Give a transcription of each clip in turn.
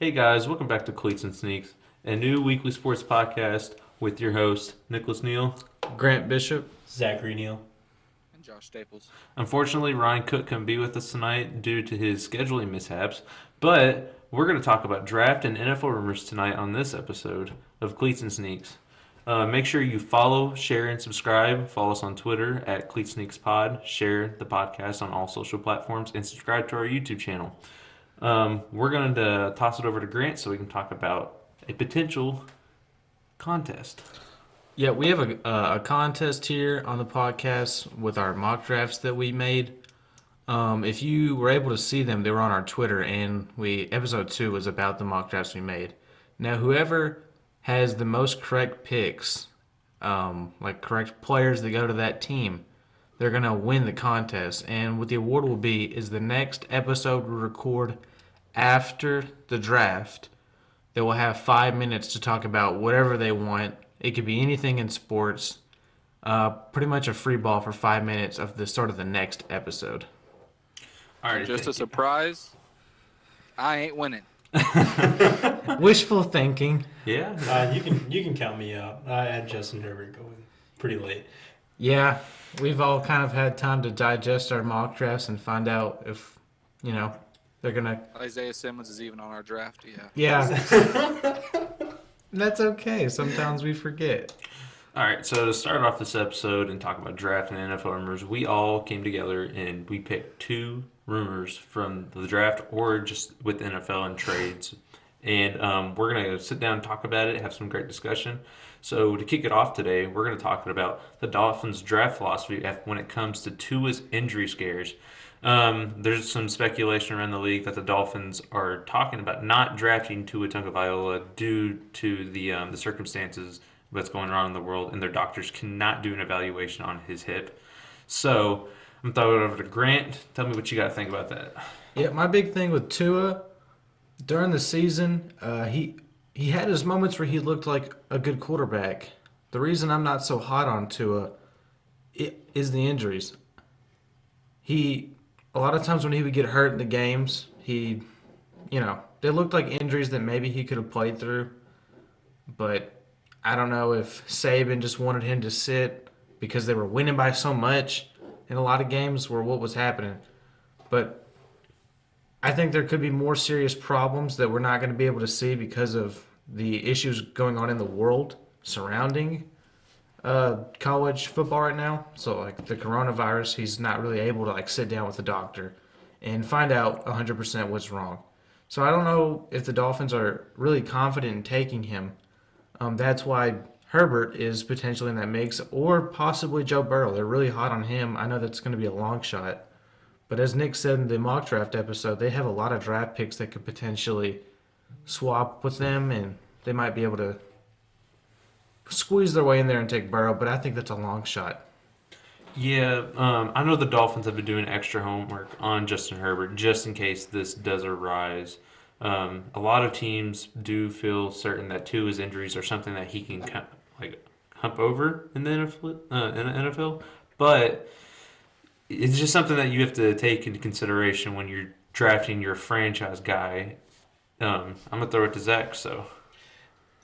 Hey guys, welcome back to Cleats and Sneaks, a new weekly sports podcast with your host, Nicholas Neal. Grant Bishop. Zachary Neal. And Josh Staples. Unfortunately, Ryan Cook couldn't be with us tonight due to his scheduling mishaps, but we're going to talk about draft and NFL rumors tonight on this episode of Cleats and Sneaks. Make sure you follow, share, and subscribe. Follow us on Twitter at Cleats Sneaks Pod. Share the podcast on all social platforms and subscribe to our YouTube channel. We're going to toss it over to Grant so we can talk about a potential contest. Yeah, we have a contest here on the podcast with our mock drafts that we made. If you were able to see them, they were on our Twitter, and episode 2 was about the mock drafts we made. Now, whoever has the most correct picks, like correct players that go to that team, they're going to win the contest. And what the award will be is the next episode we record after the draft. They will have 5 minutes to talk about whatever they want. It could be anything in sports. Pretty much a free ball for 5 minutes of the start of the next episode. All right, Just a surprise, I ain't winning. Wishful thinking. Yeah. You can count me out. I had Justin Herbert going pretty late. Yeah, we've all kind of had time to digest our mock drafts and find out if, they're going to... Isaiah Simmons is even on our draft. Yeah. Yeah. That's okay. Sometimes we forget. All right, so to start off this episode and talk about draft and NFL rumors, we all came together and we picked 2 rumors from the draft or just with the NFL and trades. And we're going to sit down and talk about it, have some great discussion. So to kick it off today, we're going to talk about the Dolphins' draft philosophy when it comes to Tua's injury scares. There's some speculation around the league that the Dolphins are talking about not drafting Tua Tagovailoa due to the circumstances what's going on in the world, and their doctors cannot do an evaluation on his hip. So I'm throwing it over to Grant. Tell me what you got to think about that. Yeah, my big thing with Tua during the season, he had his moments where he looked like a good quarterback. The reason I'm not so hot on Tua is the injuries. A lot of times when he would get hurt in the games, they looked like injuries that maybe he could have played through. But I don't know if Saban just wanted him to sit because they were winning by so much in a lot of games were what was happening. But I think there could be more serious problems that we're not going to be able to see because of the issues going on in the world surrounding college football right now. So like the coronavirus, he's not really able to sit down with the doctor and find out 100% what's wrong. So I don't know if the Dolphins are really confident in taking him. That's why Herbert is potentially in that mix, or possibly Joe Burrow. They're really hot on him. I know that's going to be a long shot. But as Nick said in the mock draft episode, they have a lot of draft picks that could potentially swap with them, and they might be able to squeeze their way in there and take Burrow, but I think that's a long shot. Yeah, I know the Dolphins have been doing extra homework on Justin Herbert just in case this does arise. A lot of teams do feel certain that Tua's injuries are something that he can hump over in the NFL, but it's just something that you have to take into consideration when you're drafting your franchise guy. I'm gonna throw it to Zach. So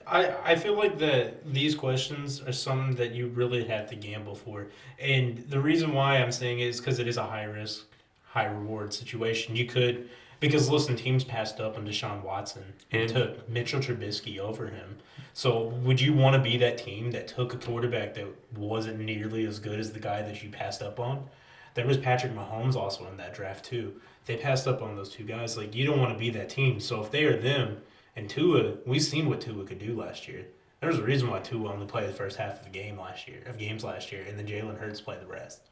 I feel like that these questions are something that you really have to gamble for. And the reason why I'm saying it is because it is a high risk, high reward situation. Because listen, teams passed up on Deshaun Watson and took Mitchell Trubisky over him. So would you want to be that team that took a quarterback that wasn't nearly as good as the guy that you passed up on? There was Patrick Mahomes also in that draft too. They passed up on those 2 guys. Like, you don't want to be that team. So if they are them, and Tua, we've seen what Tua could do last year. There was a reason why Tua only played the first half of games last year, and then Jalen Hurts played the rest.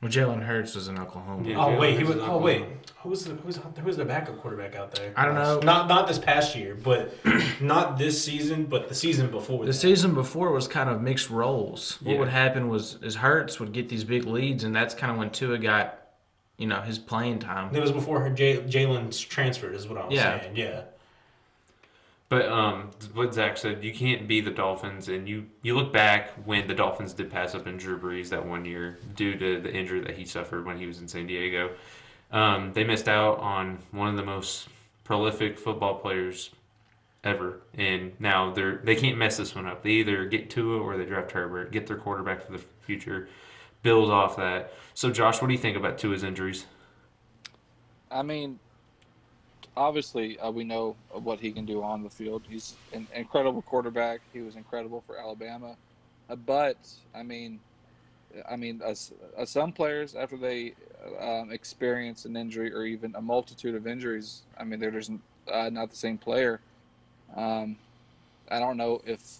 Well, Jalen Hurts was in Oklahoma. Yeah, Oh wait, Jalen he was. Hurts is Oh wait, Oklahoma. who's the backup quarterback out there? I don't know. Not this past year, but not this season, but the season before. The season before was kind of mixed roles. What Yeah. would happen was Hurts would get these big leads, and that's kind of when Tua got, his playing time. It was before Jalen's transferred, is what I was saying. Yeah. But what Zach said, you can't be the Dolphins, and you look back when the Dolphins did pass up on Drew Brees that one year due to the injury that he suffered when he was in San Diego. They missed out on one of the most prolific football players ever, and now they can't mess this one up. They either get Tua or they draft Herbert, get their quarterback for the future, build off that. So, Josh, what do you think about Tua's injuries? I mean, obviously, we know what he can do on the field. He's an incredible quarterback. He was incredible for Alabama. But I mean, some players after they experience an injury or even a multitude of injuries, I mean, they're just not the same player. Um, I don't know if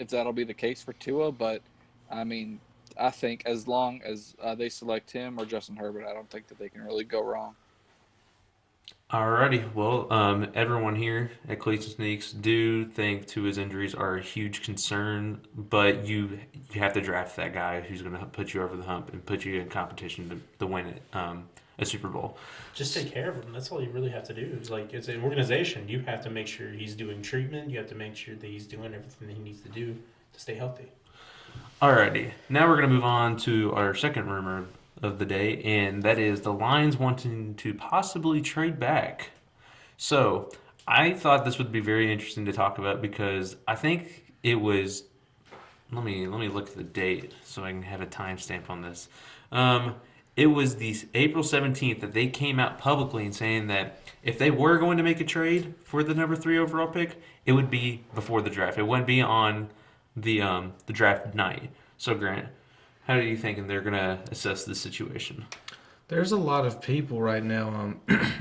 that'll be the case for Tua, but I mean, I think as long as they select him or Justin Herbert, I don't think that they can really go wrong. Alrighty, well, everyone here at Cleats and Sneaks do think Tua's injuries are a huge concern, but you have to draft that guy who's going to put you over the hump and put you in competition to win it, a Super Bowl. Just take care of him. That's all you really have to do. It's like it's an organization. You have to make sure he's doing treatment. You have to make sure that he's doing everything that he needs to do to stay healthy. Alrighty, now we're going to move on to our second rumor of the day, and that is the Lions wanting to possibly trade back. So, I thought this would be very interesting to talk about because I think it was. Let me look at the date so I can have a timestamp on this. Um, it was the April 17th that they came out publicly and saying that if they were going to make a trade for the number three overall pick, it would be before the draft. It wouldn't be on the draft night. So Grant, how do you think they're gonna assess this situation? There's a lot of people right now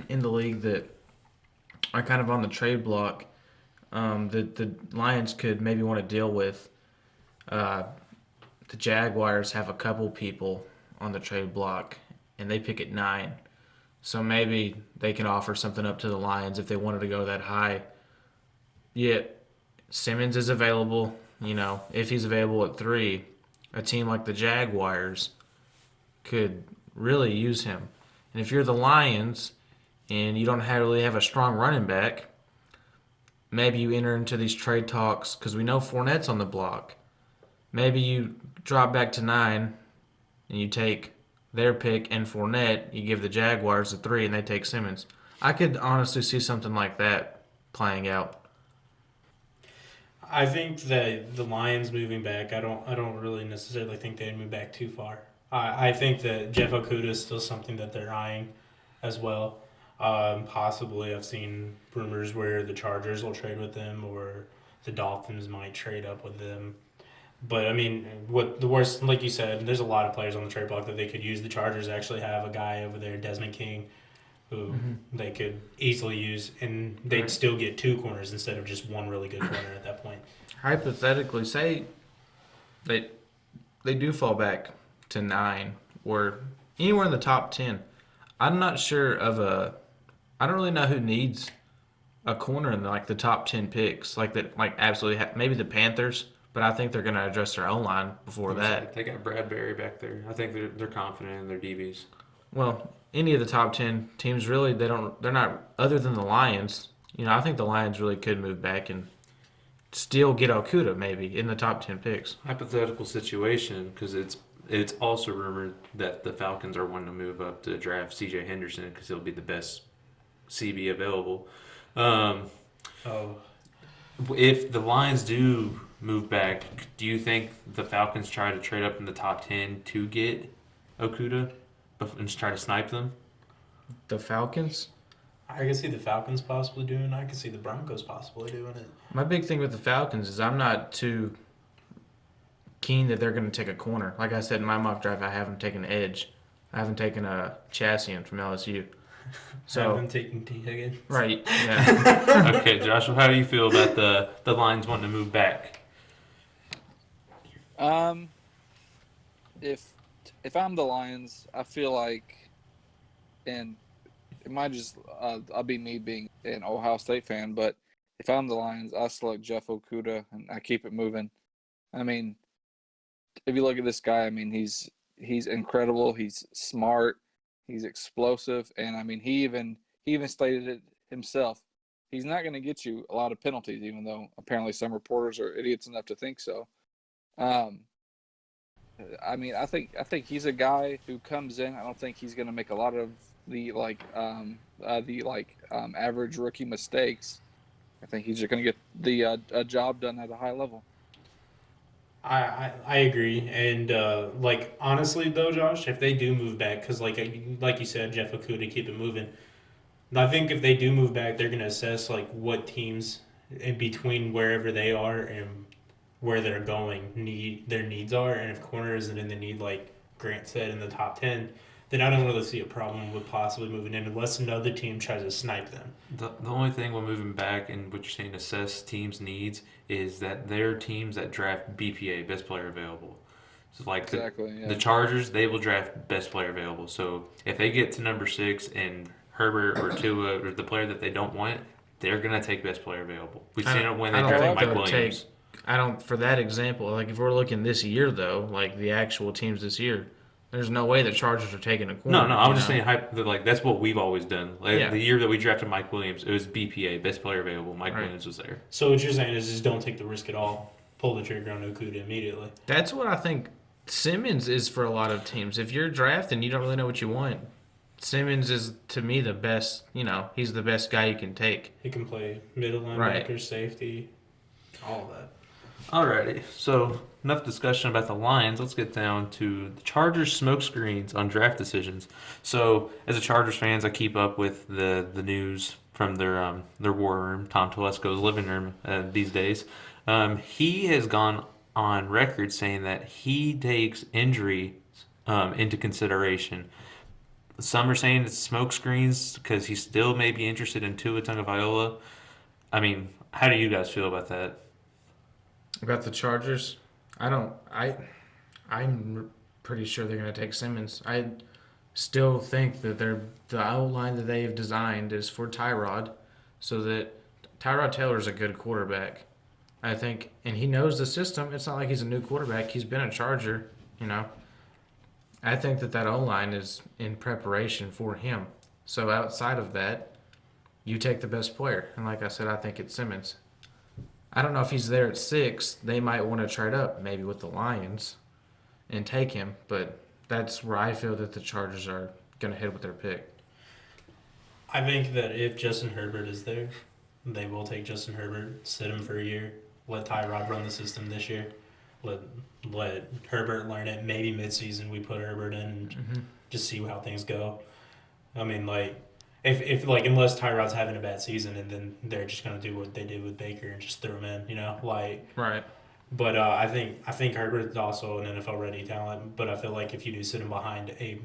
in the league that are kind of on the trade block that the Lions could maybe want to deal with. Uh, the Jaguars have a couple people on the trade block, and they pick at 9. So maybe they can offer something up to the Lions if they wanted to go that high. Yet Simmons is available. If he's available at 3, a team like the Jaguars could really use him. And if you're the Lions and you don't really have a strong running back, maybe you enter into these trade talks because we know Fournette's on the block. Maybe you drop back to 9 and you take their pick and Fournette. You give the Jaguars the 3 and they take Simmons. I could honestly see something like that playing out. I think that the Lions moving back. I don't really necessarily think they'd move back too far. I think that Jeff Okuda is still something that they're eyeing as well. Possibly, I've seen rumors where the Chargers will trade with them, or the Dolphins might trade up with them. But I mean, what the worst, like you said, there's a lot of players on the trade block that they could use. The Chargers actually have a guy over there, Desmond King, who Mm-hmm. they could easily use, and they'd Right. still get two corners instead of just one really good corner at that point. Hypothetically, say they they do fall back to 9 or anywhere in the top 10. I'm not sure of a. I don't really know who needs a corner in like the top 10 picks like that. Like absolutely, maybe the Panthers, but I think they're going to address their own line before that. They got Bradbury back there. I think they're confident in their DBs. Well, any of the top 10 teams really they're not other than the Lions. I think the Lions really could move back and still get Okuda maybe in the top 10 picks. Hypothetical situation because it's also rumored that the Falcons are wanting to move up to draft C.J. Henderson because he'll be the best CB available. Um, Oh, if the Lions do move back, do you think the Falcons try to trade up in the top 10 to get Okuda and just try to snipe them? The Falcons. I can see the Falcons possibly doing it. I can see the Broncos possibly doing it. My big thing with the Falcons is I'm not too keen that they're going to take a corner. Like I said in my mock draft, I haven't taken edge. I haven't taken a Chassian from LSU. Have So them taking T Higgins. right, yeah. Okay, Joshua, how do you feel about the Lions wanting to move back? Um, if if I'm the Lions, I feel like, and it might just I'll be me being an Ohio State fan, but if I'm the Lions, I select Jeff Okuda and I keep it moving. I mean, if you look at this guy, I mean he's incredible. He's smart. He's explosive, and I mean he even stated it himself. He's not going to get you a lot of penalties, even though apparently some reporters are idiots enough to think so. Um, I mean, I think he's a guy who comes in. I don't think he's going to make a lot of average rookie mistakes. I think he's just going to get the a job done at a high level. I agree, and like honestly though, Josh, if they do move back, because like you said, Jeff Okuda keep it moving. I think if they do move back, they're gonna assess like what teams in between wherever they are and where they're going need their needs are, and if corner isn't in the need, like Grant said, in the top 10, then I don't really see a problem with possibly moving in unless another team tries to snipe them. The only thing we're moving back and what you're saying assess teams' needs is that they're teams that draft BPA, best player available. So like Exactly. the Yeah. Chargers, they will draft best player available. So if they get to number 6 and Herbert or Tua or the player that they don't want, they're gonna take best player available. We've I seen don't, it when I they don't drafted think Mike they'll Williams. take. I don't for that example. Like if we're looking this year though, like the actual teams this year, there's no way the Chargers are taking a No, no, corner. I was just saying that, like that's what we've always done. Like Yeah, the year that we drafted Mike Williams, it was BPA, best player available. Mike right. Williams was there. So what you're saying is just don't take the risk at all. Pull the trigger on Okuda immediately. That's what I think Simmons is for a lot of teams. If you're drafting, you don't really know what you want. Simmons is to me the best. He's the best guy you can take. He can play middle Right. linebacker, safety, all of that. Alrighty, so enough discussion about the Lions. Let's get down to the Chargers smoke screens on draft decisions. So, as a Chargers fans, I keep up with the news from their war room, Tom Telesco's living room these days. He has gone on record saying that he takes injury into consideration. Some are saying it's smoke screens because he still may be interested in Tua Tagovailoa. I mean, how do you guys feel about that? About the Chargers, I don't. I'm pretty sure they're going to take Simmons. I still think that the outline that they have designed is for Tyrod, so that Tyrod Taylor is a good quarterback. I think, and he knows the system. It's not like he's a new quarterback. He's been a Charger. You know, I think that O line is in preparation for him. So outside of that, you take the best player, and like I said, I think it's Simmons. I don't know if he's there at 6. They might want to trade up, maybe with the Lions, and take him. But that's where I feel that the Chargers are going to head with their pick. I think that if Justin Herbert is there, they will take Justin Herbert, sit him for a year, let Tyrod run the system this year, let let Herbert learn it. Maybe midseason we put Herbert in and just see how things go. I mean, like if like unless Tyrod's having a bad season and then they're just gonna do what they did with Baker and just throw him in, like. Right. But I think Herbert's also an NFL ready talent. But I feel like if you do sit him behind a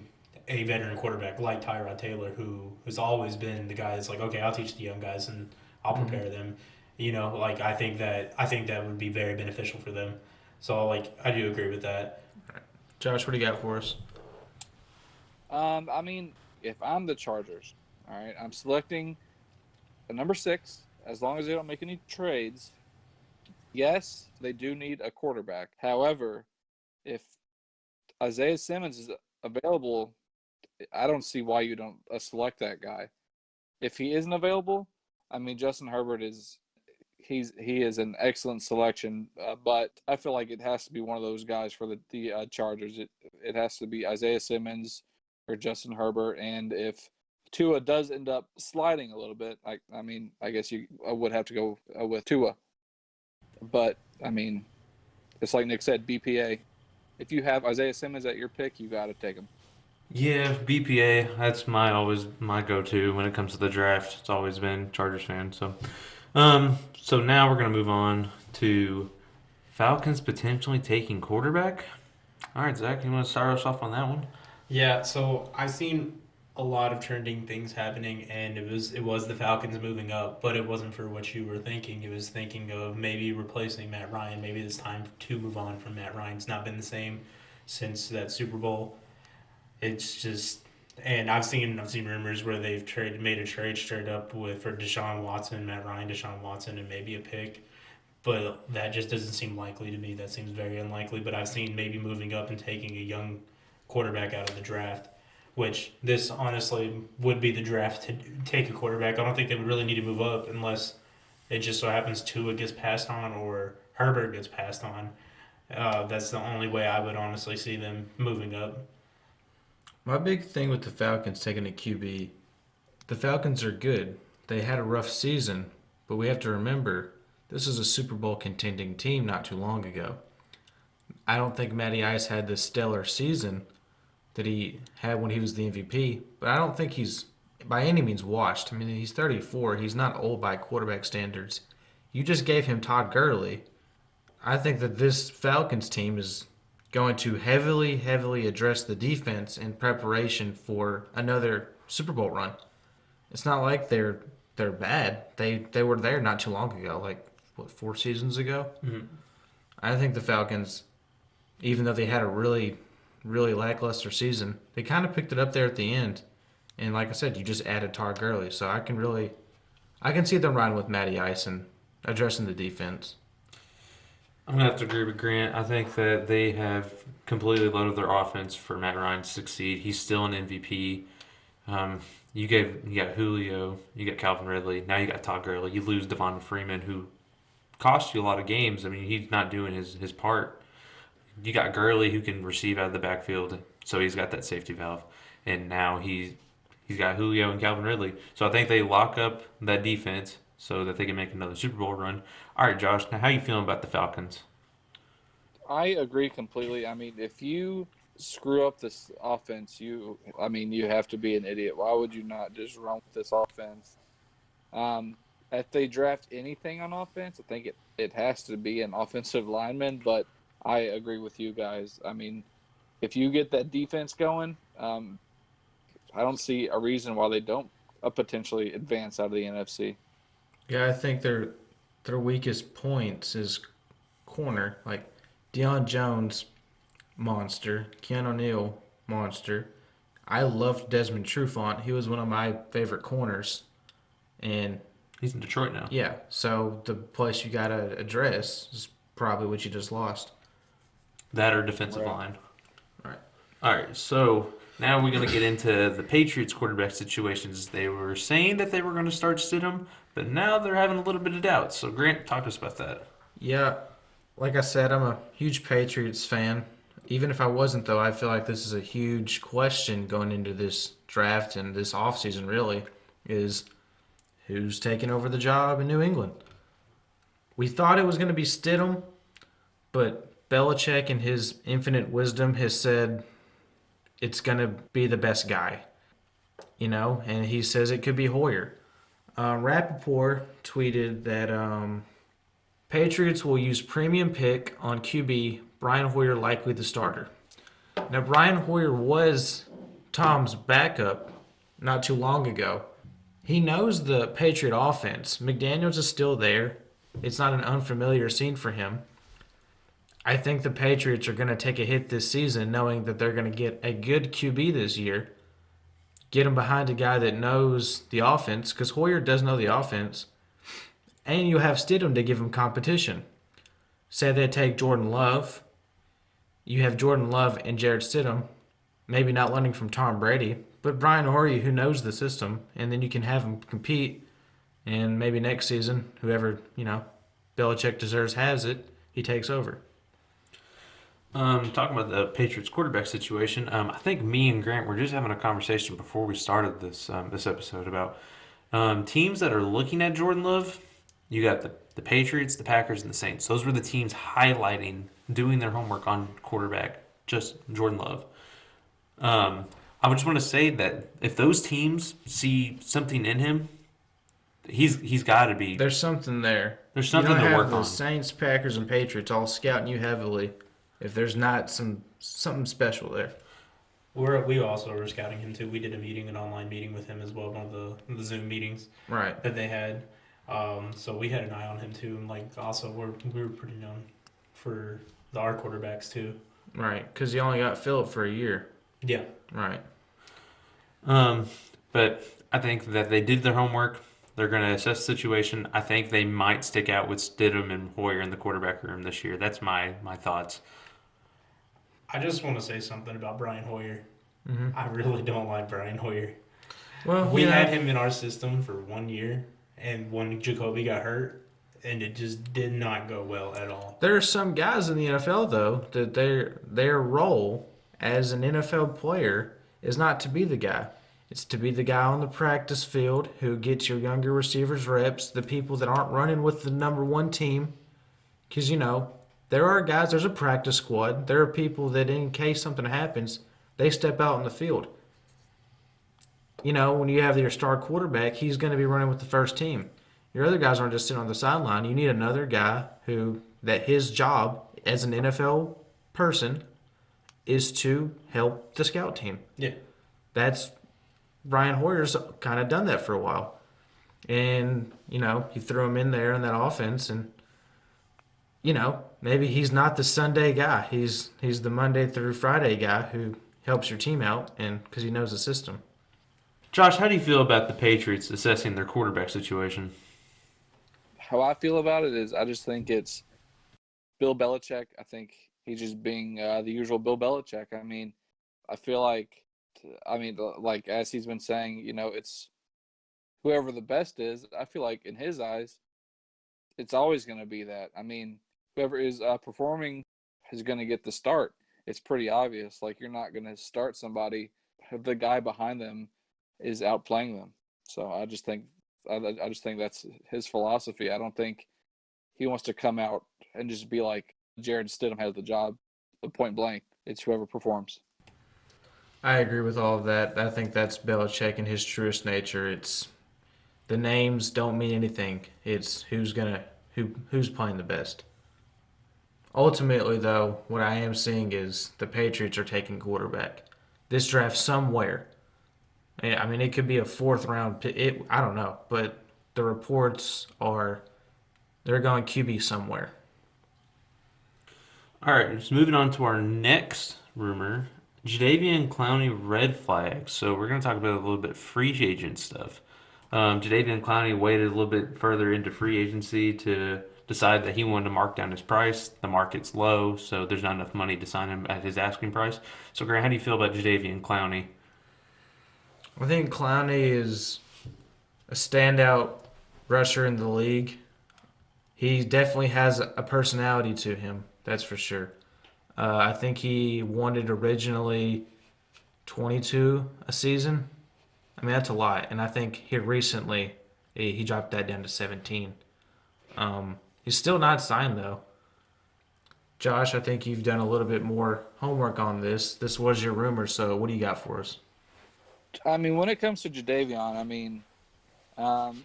veteran quarterback like Tyrod Taylor, who has always been the guy that's like, okay, I'll teach the young guys and I'll prepare them. Like I think that would be very beneficial for them. So like I do agree with that. Josh, what do you got for us? I mean, if I'm the Chargers, all right, I'm selecting a number 6. As long as they don't make any trades, yes, they do need a quarterback. However, if Isaiah Simmons is available, I don't see why you don't select that guy. If he isn't available, I mean Justin Herbert he is an excellent selection, but I feel like it has to be one of those guys for the Chargers. It has to be Isaiah Simmons or Justin Herbert, and if Tua does end up sliding a little bit, I mean I guess you would have to go with Tua, but I mean it's like Nick said, BPA. If you have Isaiah Simmons at your pick, you got to take him. Yeah, BPA. That's my go-to when it comes to the draft. It's always been Chargers fan. So now we're gonna move on to Falcons potentially taking quarterback. All right, Zach, you want to start us off on that one? Yeah, so I've seen a lot of trending things happening, and it was the Falcons moving up, but it wasn't for what you were thinking. It was thinking of maybe replacing Matt Ryan. Maybe it's time to move on from Matt Ryan. It's not been the same since that Super Bowl. It's just, and I've seen rumors where they've made a trade straight up with for Deshaun Watson, Matt Ryan, Deshaun Watson, and maybe a pick. But that just doesn't seem likely to me. That seems very unlikely. But I've seen maybe moving up and taking a young quarterback out of the draft, which this honestly would be the draft to take a quarterback. I don't think they would really need to move up unless it just so happens Tua gets passed on or Herbert gets passed on. That's the only way I would honestly see them moving up. My big thing with the Falcons taking a QB, the Falcons are good. They had a rough season, but we have to remember this is a Super Bowl contending team not too long ago. I don't think Matty Ice had this stellar season that he had when he was the MVP, but I don't think he's by any means washed. I mean, he's 34. He's not old by quarterback standards. You just gave him Todd Gurley. I think that this Falcons team is going to heavily address the defense in preparation for another Super Bowl run. It's not like they're bad. They were there not too long ago, like what 4 seasons ago. Mhm. I think the Falcons, even though they had a really lackluster season, they kind of picked it up there at the end. And like I said, you just added Tar Gurley, so I can see them riding with Matty Ice and addressing the defense. I'm gonna have to agree with Grant. I think that they have completely loaded their offense for Matt Ryan to succeed. He's still an MVP. Um, you got Julio, you got Calvin Ridley, now you got Todd Gurley. You lose Devon Freeman, who cost you a lot of games. I mean, he's not doing his part. You got Gurley, who can receive out of the backfield, so he's got that safety valve. And now he's got Julio and Calvin Ridley. So I think they lock up that defense so that they can make another Super Bowl run. All right, Josh. Now, how you feeling about the Falcons? I agree completely. I mean, if you screw up this offense, you have to be an idiot. Why would you not just run with this offense? Um, if they draft anything on offense, I think it has to be an offensive lineman. But I agree with you guys. I mean, if you get that defense going, I don't see a reason why they don't potentially advance out of the NFC. Yeah, I think their weakest points is corner. Like Deion Jones, monster. Keanu Neal, monster. I loved Desmond Trufant. He was one of my favorite corners. And He's in Detroit now. yeah, so the place you gotta address is probably what you just lost. That or defensive Right. line. All right. All right, so now we're going to get into the Patriots quarterback situations. They were saying that they were going to start Stidham, but now they're having a little bit of doubt. So, Grant, talk to us about that. Yeah, like I said, I'm a huge Patriots fan. Even if I wasn't, though, I feel like this is a huge question going into this draft and this offseason, really, is who's taking over the job in New England. We thought it was going to be Stidham, but Belichick, in his infinite wisdom, has said it's going to be the best guy, and he says it could be Hoyer. Rappaport tweeted that Patriots will use premium pick on QB, Brian Hoyer likely the starter. Now, Brian Hoyer was Tom's backup not too long ago. He knows the Patriot offense. McDaniels is still there. It's not an unfamiliar scene for him. I think the Patriots are going to take a hit this season knowing that they're going to get a good QB this year. Get him behind a guy that knows the offense, because Hoyer does know the offense. And you have Stidham to give him competition. Say they take Jordan Love. You have Jordan Love and Jared Stidham, maybe not learning from Tom Brady, but Brian Hoyer who knows the system, and then you can have him compete. And maybe next season, whoever, Belichick deserves has it, he takes over. Talking about the Patriots quarterback situation, I think me and Grant were just having a conversation before we started this episode about teams that are looking at Jordan Love. You got the Patriots, the Packers, and the Saints. Those were the teams highlighting, doing their homework on quarterback, just Jordan Love. I would just want to say that if those teams see something in him, he's got to be. There's something there. There's You something don't to have work the on. Saints, Packers, and Patriots all scouting you heavily if there's not something special there. We also were scouting him too. We did an online meeting with him as well, one of the Zoom meetings Right. that they had. So we had an eye on him too, and like also we were pretty known for our quarterbacks too. Right. Because you only got Phillip for a year. Yeah, Right. But I think that they did their homework. They're going to assess the situation. I think they might stick out with Stidham and Hoyer in the quarterback room this year. That's my thoughts. I just want to say something about Brian Hoyer. Mm-hmm. I really don't like Brian Hoyer. Well, We had him in our system for 1 year, and when Jacoby got hurt, and it just did not go well at all. There are some guys in the NFL though that their role as an NFL player is not to be the guy. It's to be the guy on the practice field who gets your younger receivers reps, the people that aren't running with the number one team. Because, there are guys, there's a practice squad. There are people that, in case something happens, they step out in the field. When you have your star quarterback, he's going to be running with the first team. Your other guys aren't just sitting on the sideline. You need another guy that his job as an NFL person is to help the scout team. Yeah. That's Brian Hoyer's kind of done that for a while. And, he threw him in there in that offense and maybe he's not the Sunday guy. He's the Monday through Friday guy who helps your team out and because he knows the system. Josh, how do you feel about the Patriots assessing their quarterback situation? How I feel about it is I just think it's Bill Belichick. I think he's just being the usual Bill Belichick. I mean, I feel like as he's been saying, it's whoever the best is. I feel like in his eyes, it's always going to be that. I mean, whoever is performing is going to get the start. It's pretty obvious. Like you're not going to start somebody if the guy behind them is outplaying them. So I just think that's his philosophy. I don't think he wants to come out and just be like Jared Stidham has the job, point blank. It's whoever performs. I agree with all of that. I think that's Belichick in his truest nature. It's the names don't mean anything. It's who's playing the best. Ultimately, though, what I am seeing is the Patriots are taking quarterback. This draft somewhere. I mean, it could be a fourth round pick. I don't know, but the reports are they're going QB somewhere. All right, just moving on to our next rumor. Jadeveon Clowney red flag. So we're going to talk about a little bit free agent stuff. Jadeveon Clowney waited a little bit further into free agency to decide that he wanted to mark down his price. The market's low, so there's not enough money to sign him at his asking price. So, Grant, how do you feel about Jadeveon Clowney? I think Clowney is a standout rusher in the league. He definitely has a personality to him, that's for sure. I think he wanted originally 22 a season. I mean, that's a lot. And I think here recently, he dropped that down to 17. He's still not signed, though. Josh, I think you've done a little bit more homework on this. This was your rumor, so what do you got for us? I mean, when it comes to Jadeveon, I mean,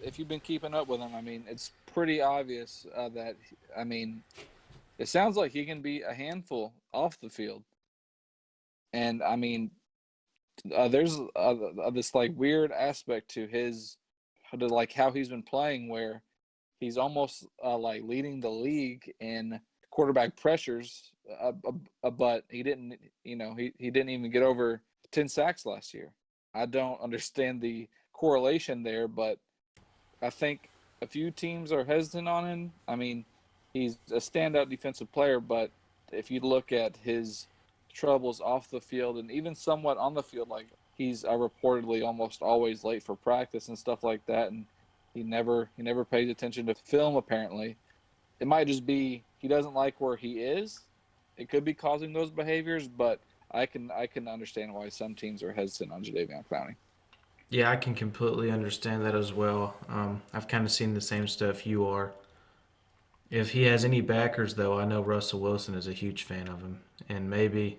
if you've been keeping up with him, I mean, it's pretty obvious that, I mean, it sounds like he can be a handful off the field. And, I mean, there's this, like, weird aspect to how he's been playing where he's almost, like, leading the league in quarterback pressures, but he didn't, he didn't even get over 10 sacks last year. I don't understand the correlation there, but I think a few teams are hesitant on him. I mean, he's a standout defensive player, but if you look at his troubles off the field and even somewhat on the field, like he's reportedly almost always late for practice and stuff like that, and he never pays attention to film apparently. It might just be he doesn't like where he is. It could be causing those behaviors, but I can understand why some teams are hesitant on Jadeveon Clowney. Yeah, I can completely understand that as well. I've kind of seen the same stuff you are. If he has any backers, though, I know Russell Wilson is a huge fan of him, and maybe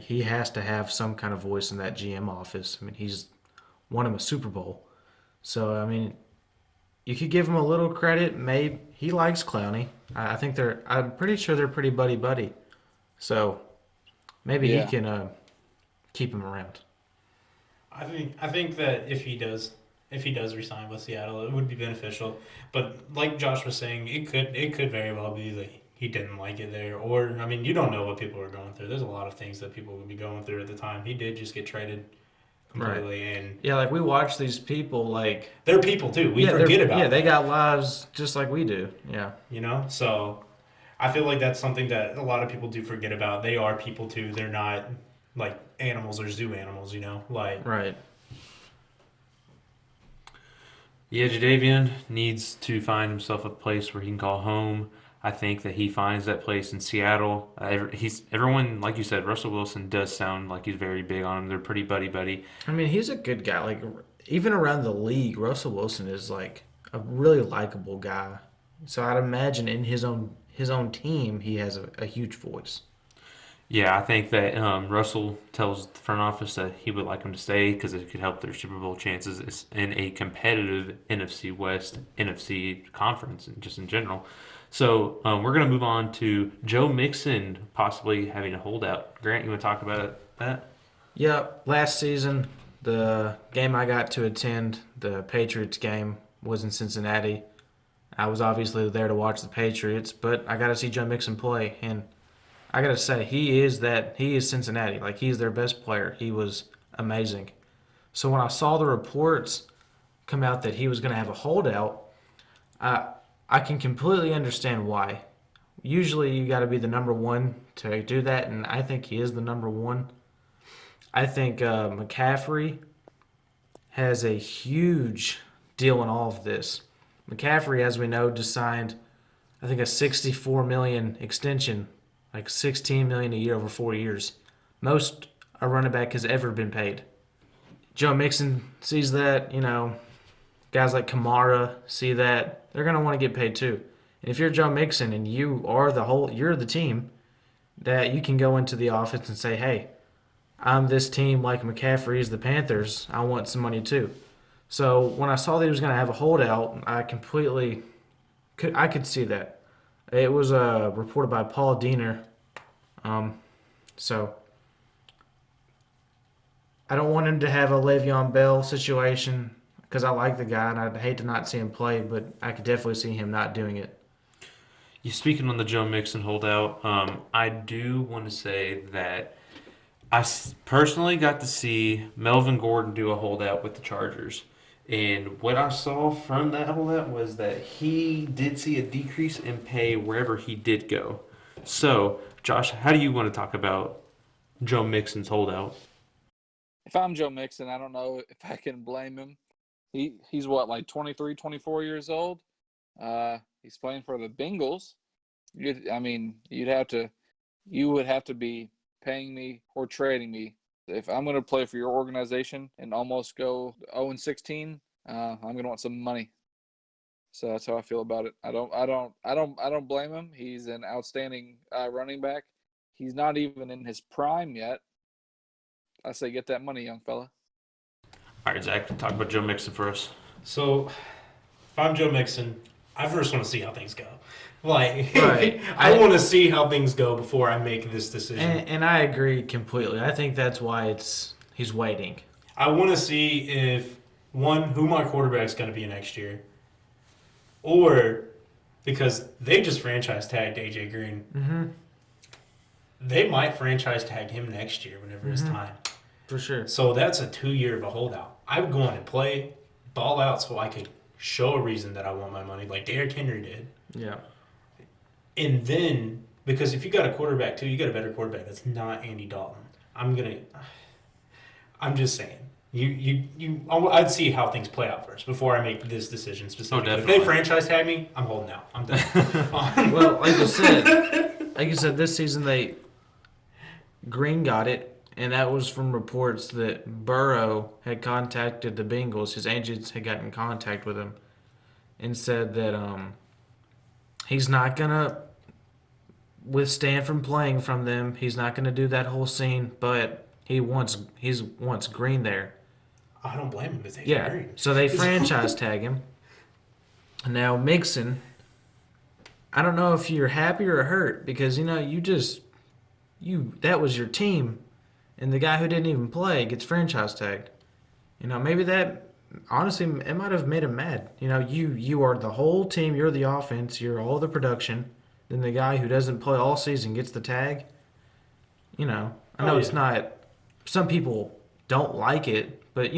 he has to have some kind of voice in that GM office. I mean, he's won him a Super Bowl, so I mean, you could give him a little credit. Maybe he likes Clowney. I think I'm pretty sure they're pretty buddy buddy. So maybe he Yeah. can keep him around. I think that if he does resign with Seattle, it would be beneficial. But like Josh was saying, it could very well be that he didn't like it there, or I mean, you don't know what people are going through. There's a lot of things that people would be going through at the time. He did just get traded Right. completely, and Yeah, like we watch these people like they're people too. We yeah, forget about they that, got lives just like we do. Yeah. So I feel like that's something that a lot of people do forget about. They are people too. They're not like animals or zoo animals, like. Right. Yeah, Jadeveon needs to find himself a place where he can call home. I think that he finds that place in Seattle. Everyone, like you said, Russell Wilson does sound like he's very big on him. They're pretty buddy buddy. I mean, he's a good guy. Like even around the league, Russell Wilson is like a really likable guy. So I'd imagine in his own team, he has a huge voice. Yeah, I think that Russell tells the front office that he would like him to stay because it could help their Super Bowl chances in a competitive NFC West, NFC conference, and just in general. So we're going to move on to Joe Mixon possibly having a holdout. Grant, you want to talk about that? Yeah, last season, the game I got to attend, the Patriots game, was in Cincinnati. I was obviously there to watch the Patriots, but I got to see Joe Mixon play, and I got to say he is Cincinnati. Like he's their best player. He was amazing. So when I saw the reports come out that he was going to have a holdout, I I can completely understand why. Usually you got to be the number one to do that, and I think he is the number one. I think McCaffrey has a huge deal in all of this. McCaffrey, as we know, just signed, I think, a 64 million extension, like 16 million a year over 4 years. Most a running back has ever been paid. Joe Mixon sees that, guys like Kamara see that. They're gonna want to get paid too. And if you're Joe Mixon and you're the team, that you can go into the office and say, hey, I'm this team like McCaffrey is the Panthers. I want some money too. So when I saw that he was going to have a holdout, I could see that. It was reported by Paul Diener. Um, so I don't want him to have a Le'Veon Bell situation because I like the guy and I'd hate to not see him play, but I could definitely see him not doing it. You speaking on the Joe Mixon holdout, I do want to say that personally got to see Melvin Gordon do a holdout with the Chargers. And what I saw from that holdout was that he did see a decrease in pay wherever he did go. So, Josh, how do you want to talk about Joe Mixon's holdout? If I'm Joe Mixon, I don't know if I can blame him. He's what, like 23, 24 years old? He's playing for the Bengals. You would have to be paying me or trading me. If I'm going to play for your organization and almost go 0-16, I'm going to want some money. So that's how I feel about it. I don't blame him. He's an outstanding running back. He's not even in his prime yet. I say get that money, young fella. All right, Zach, talk about Joe Mixon for us. So, if I'm Joe Mixon, I first want to see how things go. Like, Right. I want to see how things go before I make this decision. And I agree completely. I think that's why he's waiting. I want to see if, one, who my quarterback's going to be next year, or because they just franchise tagged AJ Green. Mm-hmm. They might franchise tag him next year whenever it's time. For sure. So that's a 2 year of a holdout. I'm going to play, ball out so I could show a reason that I want my money, like Derrick Henry did. Yeah. And then, because if you got a quarterback too, you got a better quarterback that's not Andy Dalton. I'm just saying. I'd see how things play out first before I make this decision specifically. If they franchise tag me, I'm holding out. I'm done. Well, like you said, this season Green got it, and that was from reports that Burrow had contacted the Bengals. His agents had gotten in contact with him and said that he's not gonna withstand from playing from them. He's not gonna do that whole scene, but he wants Green there. I don't blame him. It's AJ Yeah. Green. So they franchise tag him. Now Mixon, I don't know if you're happy or hurt because that was your team, and the guy who didn't even play gets franchise tagged. Maybe that honestly it might have made him mad. You are the whole team. You're the offense. You're all the production. Then the guy who doesn't play all season gets the tag. I know it's not. Some people don't like it, but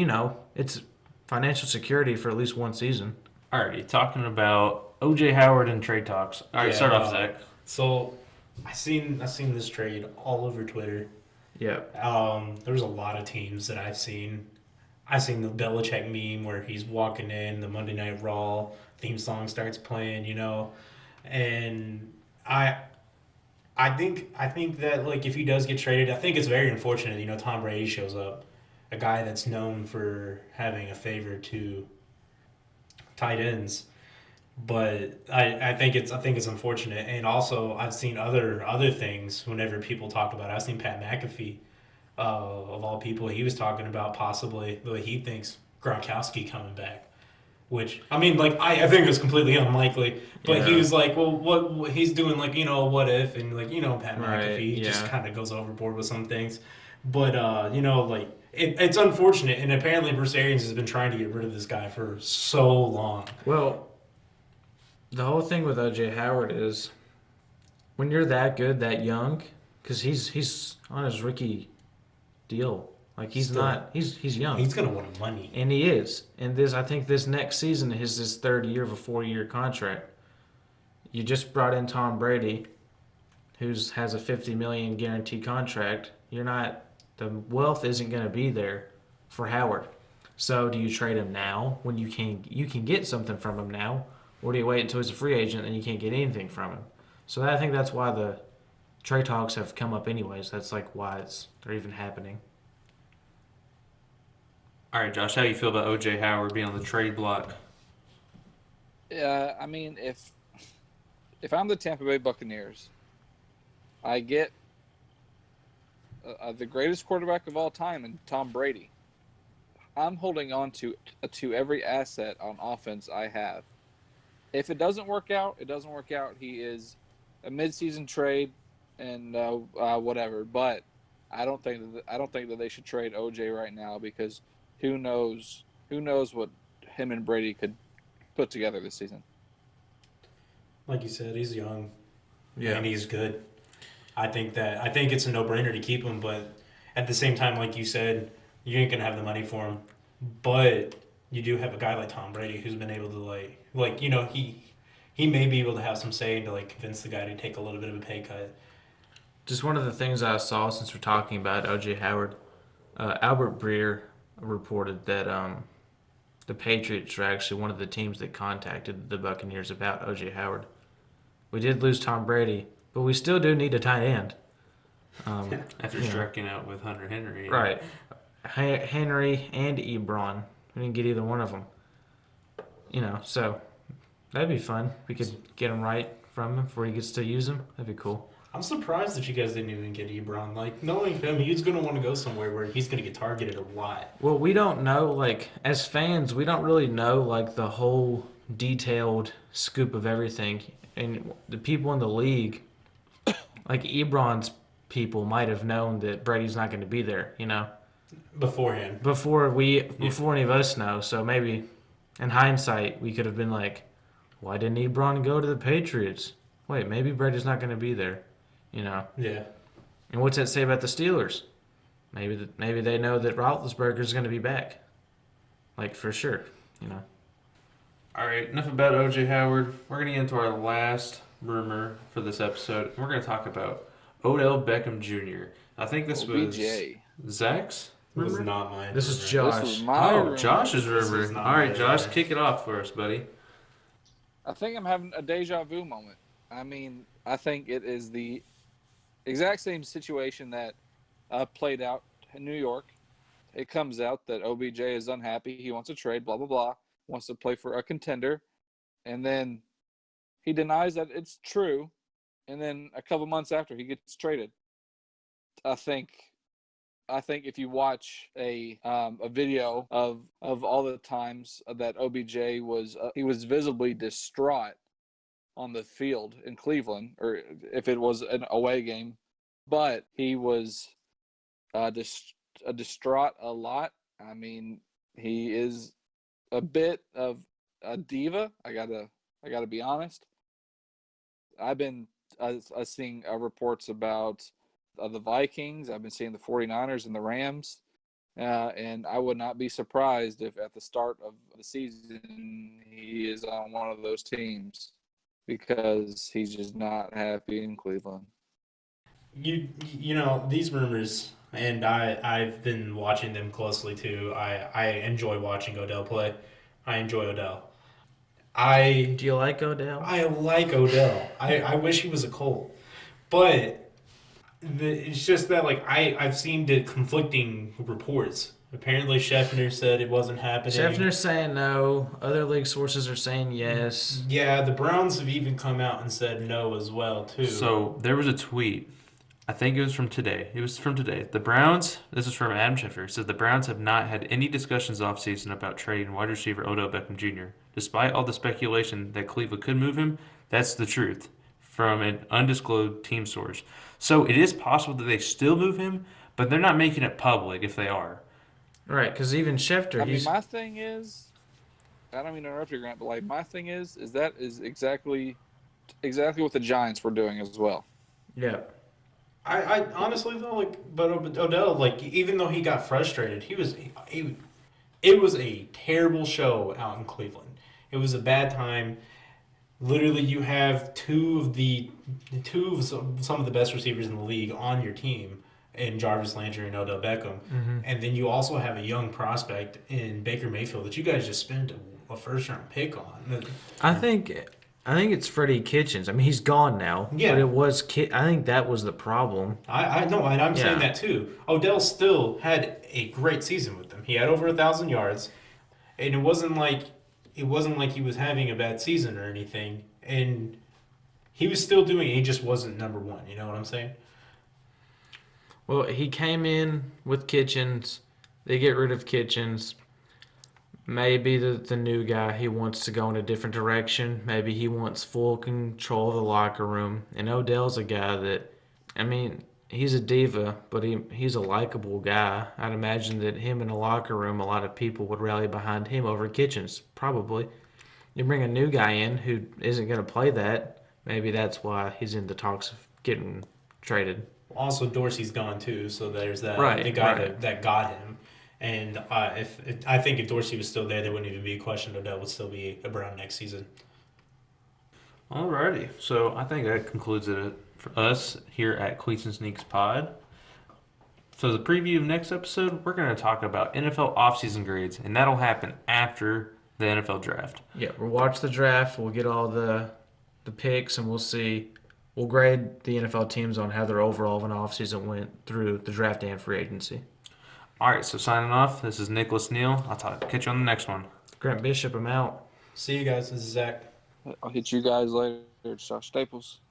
it's financial security for at least one season. Alrighty, talking about OJ Howard and trade talks. All right, start off, Zach. So, I seen this trade all over Twitter. Yeah. There's a lot of teams that I've seen. I've seen the Belichick meme where he's walking in, the Monday Night Raw theme song starts playing, and I I think that like if he does get traded, I think it's very unfortunate. Tom Brady shows up, a guy that's known for having a favor to tight ends. But I think it's unfortunate, and also I've seen other things. Whenever people talk about it, I've seen Pat McAfee, of all people, he was talking about possibly the way he thinks Gronkowski coming back. Which I mean, like I think it's completely unlikely. But he Yeah. was like, well, what he's doing, like what if, and like Pat Right. McAfee just Yeah. kind of goes overboard with some things. But like it's unfortunate, and apparently Bruce Arians has been trying to get rid of this guy for so long. Well, the whole thing with OJ Howard is when you're that good, that young, because he's on his rookie deal. Like he's Still, not. He's young, he's gonna want money. and he is. And I think this next season is his third year of a 4-year contract. You just brought in Tom Brady, who's has a 50 million guarantee contract. You're not. The wealth isn't going to be there for Howard. So do you trade him now when you can get something from him now, or do you wait until he's a free agent and you can't get anything from him? So I think that's why the trade talks have come up anyways. That's like why they're even happening. All right, Josh, how do you feel about OJ Howard being on the trade block? I mean, if I'm the Tampa Bay Buccaneers, I get the greatest quarterback of all time in Tom Brady. I'm holding on to every asset on offense I have. If it doesn't work out, it doesn't work out. He is a midseason trade and whatever. But I don't think that they should trade OJ right now because who knows what him and Brady could put together this season. Like you said, he's young Yeah. and he's good. I think it's a no brainer to keep him, but at the same time, like you said, you ain't gonna have the money for him. But you do have a guy like Tom Brady who's been able to he may be able to have some say to like convince the guy to take a little bit of a pay cut. Just one of the things I saw since we're talking about OJ Howard, Albert Breer reported that the Patriots are actually one of the teams that contacted the Buccaneers about OJ Howard. We did lose Tom Brady, but we still do need a tight end. After You know, striking out with Hunter Henry. right? Henry and Ebron. We didn't get either one of them. So that'd be fun. We could get him right from him before he gets to use them. That'd be cool. I'm surprised that you guys didn't even get Ebron. Like knowing him, he's gonna want to go somewhere where he's gonna get targeted a lot. Well, we don't know, like, as fans, we don't really know, like, the whole detailed scoop of everything. And the people in the league, like Ebron's people, might have known that Brady's not going to be there, Beforehand. Yeah. before any of us know. So maybe in hindsight, we could have been like, why didn't Ebron go to the Patriots? Wait, maybe Brady's not going to be there. Yeah. And what's that say about the Steelers? Maybe they know that Roethlisberger's going to be back, like for sure. All right, enough about OJ Howard. We're going to get into our last rumor for this episode. We're going to talk about Odell Beckham Jr. I think this was OBJ. Zach's It was rumor. not mine. This is rumor. This was Josh. my Oh, rumor. Josh's This rumor. was not All right, my Josh, rumor. kick it off for us, buddy. I think I'm having a deja vu moment. I mean, I think it is the exact same situation that played out in New York. It comes out that OBJ is unhappy. He wants to trade, blah, blah, blah, wants to play for a contender. And then he denies that it's true. And then a couple months after, he gets traded. I think if you watch a video of all the times that OBJ was he was visibly distraught on the field in Cleveland, or if it was an away game, but he was distraught a lot. I mean, he is a bit of a diva. I gotta be honest. I've been seeing reports about the Vikings. I've been seeing the 49ers and the Rams. And I would not be surprised if at the start of the season he is on one of those teams because he's just not happy in Cleveland. These rumors, and I've been watching them closely too. I enjoy watching Odell play. I enjoy Odell. I Do you like Odell? I like Odell. I wish he was a Colt, but it's just that like I've seen the conflicting reports. Apparently, Scheffner said it wasn't happening. Scheffner's saying no. Other league sources are saying yes. Yeah, the Browns have even come out and said no as well too. So there was a tweet. I think it was from today. It was from today. The Browns, this is from Adam Schefter, says the Browns have not had any discussions offseason about trading wide receiver Odell Beckham Jr. Despite all the speculation that Cleveland could move him, that's the truth from an undisclosed team source. So it is possible that they still move him, but they're not making it public if they are. Right, because even Schefter, I mean, he's my thing is, I don't mean to interrupt you, Grant, but like my thing is that is exactly what the Giants were doing as well. yeah. I honestly though like, but Odell like even though he got frustrated, it was a terrible show out in Cleveland. It was a bad time. Literally, you have two of some of the best receivers in the league on your team in Jarvis Landry and Odell Beckham, Hmm. and then you also have a young prospect in Baker Mayfield that you guys just spent a first round pick on. I think I think it's Freddie Kitchens. I mean, he's gone now, Yeah. but it was I think that was the problem. I know, and I'm saying Yeah. that too. Odell still had a great season with them. He had over 1,000 yards, and it wasn't like he was having a bad season or anything. And he was still doing it. He just wasn't number one. You know what I'm saying? Well, he came in with Kitchens. They get rid of Kitchens. Maybe the new guy, he wants to go in a different direction. Maybe he wants full control of the locker room. And Odell's a guy that, I mean, he's a diva, but he's a likable guy. I'd imagine that him in the locker room, a lot of people would rally behind him over Kitchens, probably. You bring a new guy in who isn't going to play that. Maybe that's why he's in the talks of getting traded. Also, Dorsey's gone too, so there's that. Right, The guy right. that got him. And I think if Dorsey was still there, there wouldn't even be a question. Odell would still be around next season. Alrighty, so I think that concludes it for us here at Cleats and Sneaks Pod. So the preview of next episode, we're going to talk about NFL offseason grades, and that'll happen after the NFL draft. Yeah, we'll watch the draft. We'll get all the picks, and we'll see. We'll grade the NFL teams on how their overall of an offseason went through the draft and free agency. All right, so signing off, this is Nicholas Neal. Catch you on the next one. Grant Bishop, I'm out. See you guys. This is Zach. I'll hit you guys later. It's Josh Staples.